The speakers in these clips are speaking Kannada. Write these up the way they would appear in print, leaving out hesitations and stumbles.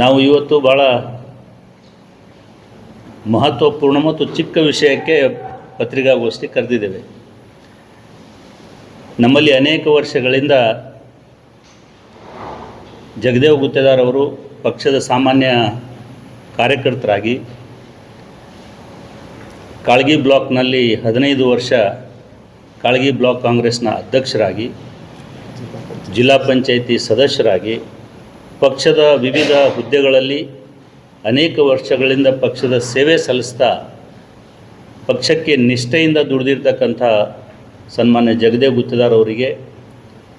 ನಾವು ಇವತ್ತು ಭಾಳ ಮಹತ್ವಪೂರ್ಣ ಮತ್ತು ಚಿಕ್ಕ ವಿಷಯಕ್ಕೆ ಪತ್ರಿಕಾಗೋಷ್ಠಿ ಕರೆದಿದ್ದೇವೆ. ನಮ್ಮಲ್ಲಿ ಅನೇಕ ವರ್ಷಗಳಿಂದ ಜಗದೇವ್ ಗುತ್ತೇದಾರ್ ಅವರು ಪಕ್ಷದ ಸಾಮಾನ್ಯ ಕಾರ್ಯಕರ್ತರಾಗಿ ಕಾಳಗಿ ಬ್ಲಾಕ್ನಲ್ಲಿ 15 ವರ್ಷ ಕಾಳಗಿ ಬ್ಲಾಕ್ ಕಾಂಗ್ರೆಸ್ನ ಅಧ್ಯಕ್ಷರಾಗಿ, ಜಿಲ್ಲಾ ಪಂಚಾಯಿತಿ ಸದಸ್ಯರಾಗಿ, ಪಕ್ಷದ ವಿವಿಧ ಹುದ್ದೆಗಳಲ್ಲಿ ಅನೇಕ ವರ್ಷಗಳಿಂದ ಪಕ್ಷದ ಸೇವೆ ಸಲ್ಲಿಸ್ತಾ ಪಕ್ಷಕ್ಕೆ ನಿಷ್ಠೆಯಿಂದ ದುಡಿದಿರ್ತಕ್ಕಂಥ ಸನ್ಮಾನ್ಯ ಜಗದೇವ್ ಗುತ್ತೇದಾರ್ ಅವರಿಗೆ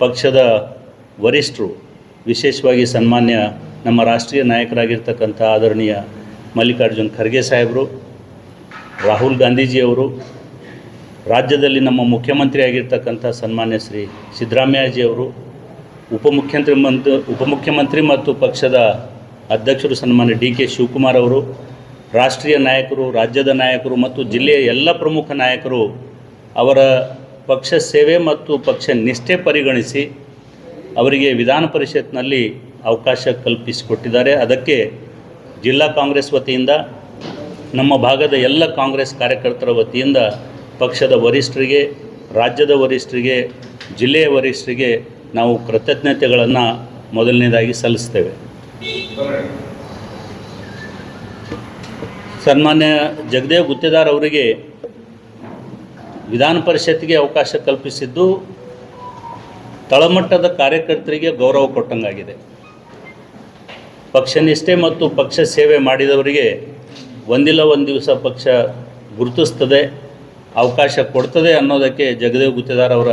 ಪಕ್ಷದ ವರಿಷ್ಠರು, ವಿಶೇಷವಾಗಿ ಸನ್ಮಾನ್ಯ ನಮ್ಮ ರಾಷ್ಟ್ರೀಯ ನಾಯಕರಾಗಿರ್ತಕ್ಕಂಥ ಆದರಣೀಯ ಮಲ್ಲಿಕಾರ್ಜುನ್ ಖರ್ಗೆ ಸಾಹೇಬರು, ರಾಹುಲ್ ಗಾಂಧೀಜಿಯವರು, ರಾಜ್ಯದಲ್ಲಿ ನಮ್ಮ ಮುಖ್ಯಮಂತ್ರಿ ಆಗಿರ್ತಕ್ಕಂಥ ಸನ್ಮಾನ್ಯ ಶ್ರೀ ಸಿದ್ದರಾಮಯ್ಯಜಿಯವರು, ಉಪಮುಖ್ಯಮಂತ್ರಿ ಮತ್ತು ಪಕ್ಷದ ಅಧ್ಯಕ್ಷರು ಸನ್ಮಾನ್ಯ ಡಿ.ಕೆ. ಶಿವಕುಮಾರ್ ಅವರು, ರಾಷ್ಟ್ರೀಯ ನಾಯಕರು, ರಾಜ್ಯದ ನಾಯಕರು ಮತ್ತು ಜಿಲ್ಲೆಯ ಎಲ್ಲ ಪ್ರಮುಖ ನಾಯಕರು ಅವರ ಪಕ್ಷ ಸೇವೆ ಮತ್ತು ಪಕ್ಷ ನಿಷ್ಠೆ ಪರಿಗಣಿಸಿ ಅವರಿಗೆ ವಿಧಾನ ಪರಿಷತ್ನಲ್ಲಿ ಅವಕಾಶ ಕಲ್ಪಿಸಿಕೊಟ್ಟಿದ್ದಾರೆ. ಅದಕ್ಕೆ ಜಿಲ್ಲಾ ಕಾಂಗ್ರೆಸ್ ವತಿಯಿಂದ, ನಮ್ಮ ಭಾಗದ ಎಲ್ಲ ಕಾಂಗ್ರೆಸ್ ಕಾರ್ಯಕರ್ತರ ವತಿಯಿಂದ ಪಕ್ಷದ ವರಿಷ್ಠರಿಗೆ, ರಾಜ್ಯದ ವರಿಷ್ಠರಿಗೆ, ಜಿಲ್ಲೆಯ ವರಿಷ್ಠರಿಗೆ ನಾವು ಕೃತಜ್ಞತೆಗಳನ್ನು ಮೊದಲನೇದಾಗಿ ಸಲ್ಲಿಸ್ತೇವೆ. ಸನ್ಮಾನ್ಯ ಜಗದೇವ್ ಗುತ್ತೇದಾರ್ ಅವರಿಗೆ ವಿಧಾನ ಪರಿಷತ್ಗೆ ಅವಕಾಶ ಕಲ್ಪಿಸಿದ್ದು ತಳಮಟ್ಟದ ಕಾರ್ಯಕರ್ತರಿಗೆ ಗೌರವ ಕೊಟ್ಟಂಗಾಗಿದೆ. ಪಕ್ಷನಿಷ್ಠೆ ಮತ್ತು ಪಕ್ಷ ಸೇವೆ ಮಾಡಿದವರಿಗೆ ಒಂದಿಲ್ಲ ಒಂದು ದಿವಸ ಪಕ್ಷ ಗುರುತಿಸ್ತದೆ, ಅವಕಾಶ ಕೊಡ್ತದೆ ಅನ್ನೋದಕ್ಕೆ ಜಗದೇವ್ ಗುತ್ತೇದಾರ್ ಅವರ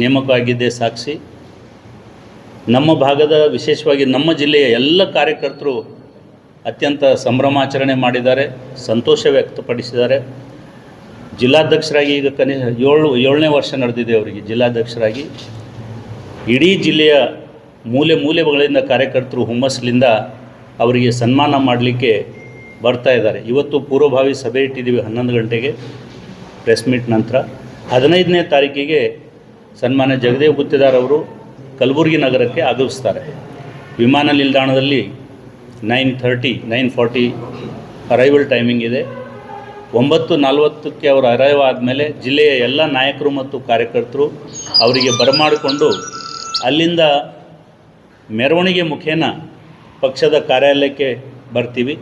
ನೇಮಕವಾಗಿದ್ದೇ ಸಾಕ್ಷಿ. ನಮ್ಮ ಭಾಗದ, ವಿಶೇಷವಾಗಿ ನಮ್ಮ ಜಿಲ್ಲೆಯ ಎಲ್ಲ ಕಾರ್ಯಕರ್ತರು ಅತ್ಯಂತ ಸಂಭ್ರಮಾಚರಣೆ ಮಾಡಿದ್ದಾರೆ, ಸಂತೋಷ ವ್ಯಕ್ತಪಡಿಸಿದ್ದಾರೆ. ಜಿಲ್ಲಾಧ್ಯಕ್ಷರಾಗಿ ಈಗ ಏಳನೇ ವರ್ಷ ನಡೆದಿದೆ ಅವರಿಗೆ ಜಿಲ್ಲಾಧ್ಯಕ್ಷರಾಗಿ. ಇಡೀ ಜಿಲ್ಲೆಯ ಮೂಲೆ ಮೂಲೆಗಳಿಂದ ಕಾರ್ಯಕರ್ತರು ಹುಮ್ಮಸ್ಲಿಂದ ಅವರಿಗೆ ಸನ್ಮಾನ ಮಾಡಲಿಕ್ಕೆ ಬರ್ತಾ ಇದ್ದಾರೆ. ಇವತ್ತು ಪೂರ್ವಭಾವಿ ಸಭೆ ಇಟ್ಟಿದ್ದೀವಿ 11 ಗಂಟೆಗೆ ಪ್ರೆಸ್ ಮೀಟ್ ನಂತರ. 15ನೇ ತಾರೀಕಿಗೆ ಸನ್ಮಾನ್ಯ ಜಗದೇವ್ ಗುತ್ತೇದಾರ್ ಅವರು ಕಲಬುರಗಿ ನಗರಕ್ಕೆ ಆಗಮಿಸ್ತಾರೆ. ವಿಮಾನ ನಿಲ್ದಾಣದಲ್ಲಿ 9:40 ಅರೈವಲ್ ಟೈಮಿಂಗ್ ಇದೆ. 9:40ಕ್ಕೆ ಅವರು ಅರೈವ್ ಆದಮೇಲೆ ಜಿಲ್ಲೆಯ ಎಲ್ಲ ನಾಯಕರು ಮತ್ತು ಕಾರ್ಯಕರ್ತರು ಅವರಿಗೆ ಬರಮಾಡಿಕೊಂಡು ಅಲ್ಲಿಂದ ಮೆರವಣಿಗೆ ಮುಖೇನ ಪಕ್ಷದ ಕಾರ್ಯಾಲಯಕ್ಕೆ ಬರ್ತೀವಿ.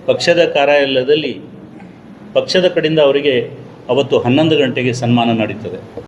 ಪಕ್ಷದ ಕಾರ್ಯಾಲಯದಲ್ಲಿ ಪಕ್ಷದ ಕಡೆಯಿಂದ ಅವರಿಗೆ ಅವತ್ತು 11 ಗಂಟೆಗೆ ಸನ್ಮಾನ ನಡೀತದೆ.